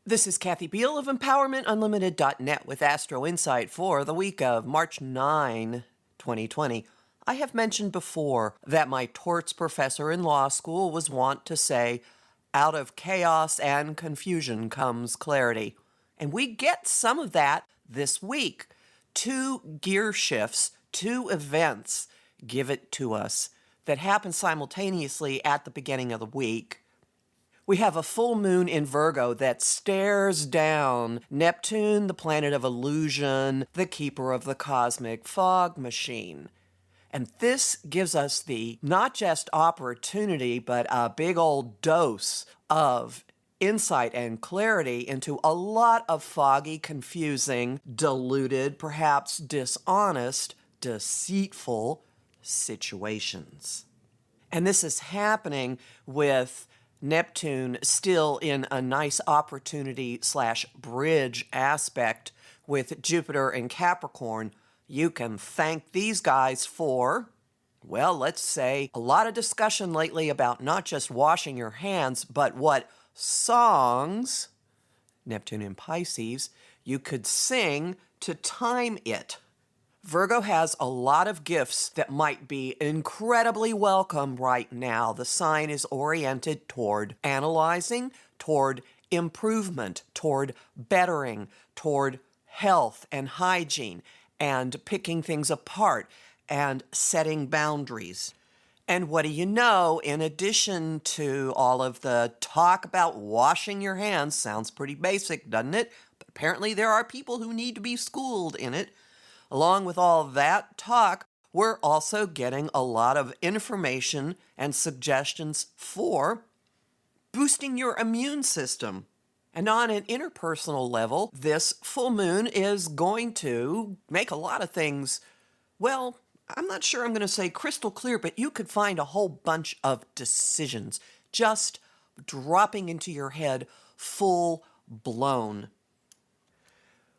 This is Kathy Beal of EmpowermentUnlimited.net with Astro-Insight for the week of March 9, 2020. I have mentioned before that my torts professor in law school was wont to say, out of chaos and confusion comes clarity. And we get some of that this week. Two gear shifts, two events give it to us that happen simultaneously at the beginning of the week. We have a full moon in Virgo that stares down Neptune, the planet of illusion, the keeper of the cosmic fog machine. And this gives us the not just opportunity, but a big old dose of insight and clarity into a lot of foggy, confusing, diluted, perhaps dishonest, deceitful situations. And this is happening with Neptune still in a nice opportunity/bridge aspect with Jupiter in Capricorn. You can thank these guys for, well, let's say, a lot of discussion lately about not just washing your hands, but what songs, Neptune in Pisces, you could sing to time it. Virgo has a lot of gifts that might be incredibly welcome right now. The sign is oriented toward analyzing, toward improvement, toward bettering, toward health and hygiene, and picking things apart and setting boundaries. And what do you know, in addition to all of the talk about washing your hands, sounds pretty basic, doesn't it? But apparently there are people who need to be schooled in it. Along with all that talk, we're also getting a lot of information and suggestions for boosting your immune system. And on an interpersonal level, this full moon is going to make a lot of things, well, I'm not sure I'm going to say crystal clear, but you could find a whole bunch of decisions just dropping into your head full blown.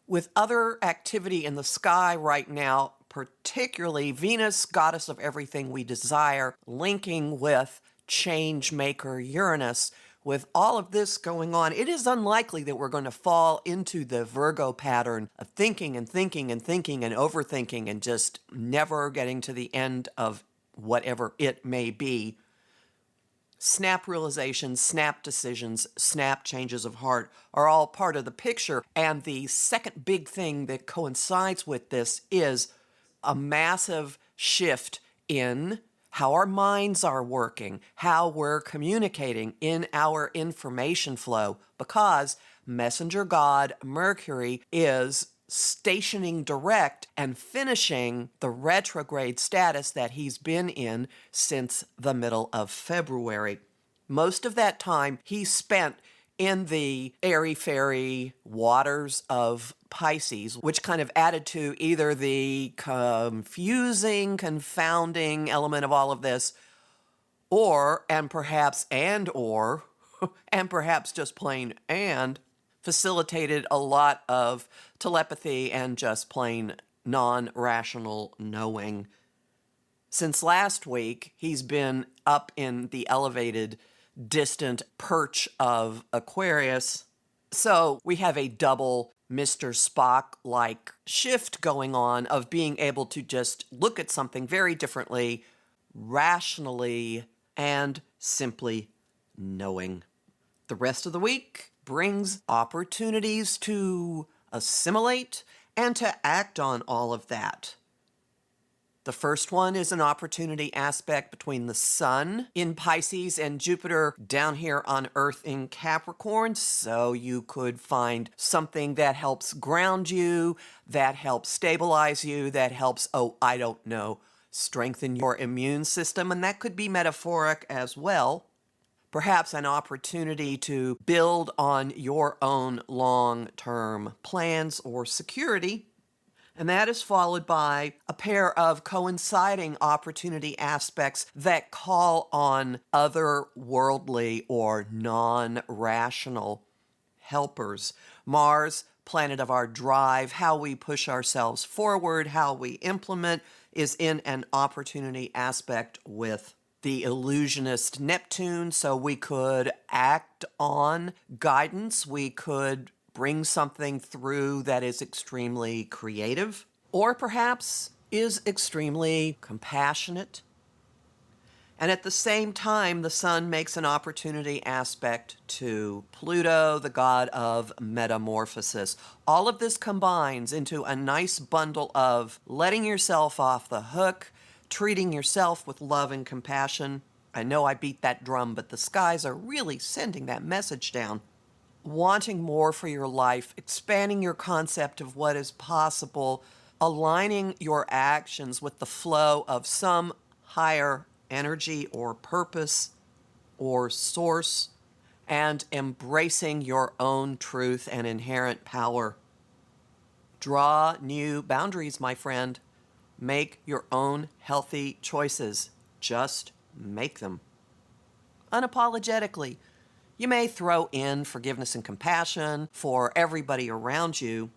With other activity in the sky right now, particularly Venus, goddess of everything we desire, linking with change maker Uranus, with all of this going on, it is unlikely that we're going to fall into the Virgo pattern of thinking and thinking and thinking and overthinking and just never getting to the end of whatever it may be. Snap realizations, snap decisions, snap changes of heart are all part of the picture. And the second big thing that coincides with this is a massive shift in how our minds are working, how we're communicating in our information flow, because messenger god Mercury is stationing direct and finishing the retrograde status that he's been in since the middle of February. Most of that time he spent in the airy-fairy waters of Pisces, which kind of added to either the confusing, confounding element of all of this, or, and perhaps just plain facilitated a lot of telepathy and just plain non-rational knowing. Since last week, he's been up in the elevated, distant perch of Aquarius. So we have a double Mr. Spock-like shift going on of being able to just look at something very differently, rationally, and simply knowing. The rest of the week brings opportunities to assimilate and to act on all of that. The first one is an opportunity aspect between the Sun in Pisces and Jupiter down here on Earth in Capricorn. So you could find something that helps ground you, that helps stabilize you, that helps, strengthen your immune system. And that could be metaphoric as well. Perhaps an opportunity to build on your own long-term plans or security. And that is followed by a pair of coinciding opportunity aspects that call on otherworldly or non-rational helpers. Mars, planet of our drive, how we push ourselves forward, how we implement, is in an opportunity aspect with the illusionist Neptune, so we could act on guidance. We could bring something through that is extremely creative, or perhaps is extremely compassionate. And at the same time, the sun makes an opportunity aspect to Pluto, the god of metamorphosis. All of this combines into a nice bundle of letting yourself off the hook, treating yourself with love and compassion. I know I beat that drum, but the skies are really sending that message down. Wanting more for your life, expanding your concept of what is possible, aligning your actions with the flow of some higher energy or purpose or source, and embracing your own truth and inherent power. Draw new boundaries, my friend. Make your own healthy choices. Just make them. Unapologetically. You may throw in forgiveness and compassion for everybody around you,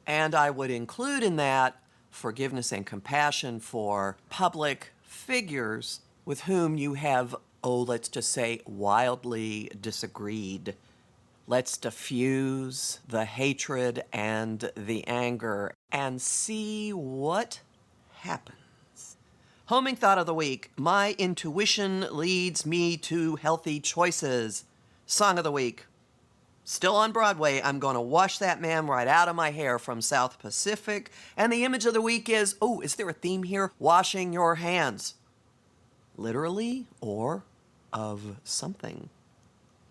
and I would include in that forgiveness and compassion for public figures with whom you have, let's just say, wildly disagreed. Let's diffuse the hatred and the anger and see what happens. Homing thought of the week. My intuition leads me to healthy choices. Song of the week. Still on Broadway, I'm going to wash that man right out of my hair from South Pacific. And the image of the week is, is there a theme here? Washing your hands. Literally or of something.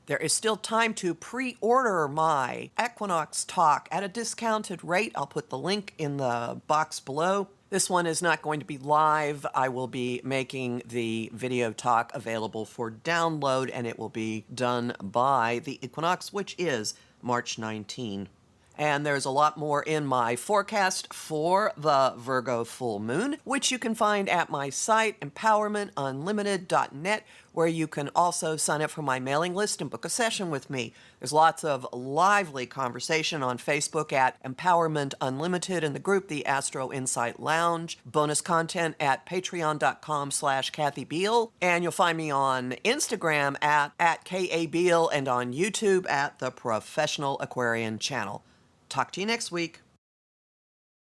There is still time to pre-order my Equinox talk at a discounted rate. I'll put the link in the box below. This one is not going to be live. I will be making the video talk available for download, and it will be done by the equinox, which is March 19. And there's a lot more in my forecast for the Virgo full moon, which you can find at my site, empowermentunlimited.net, where you can also sign up for my mailing list and book a session with me. There's lots of lively conversation on Facebook at Empowerment Unlimited in the group, the Astro-Insight Lounge. Bonus content at patreon.com/Kathy Beal. And you'll find me on Instagram at K.A. Beal and on YouTube at the Professional Aquarian Channel. Talk to you next week.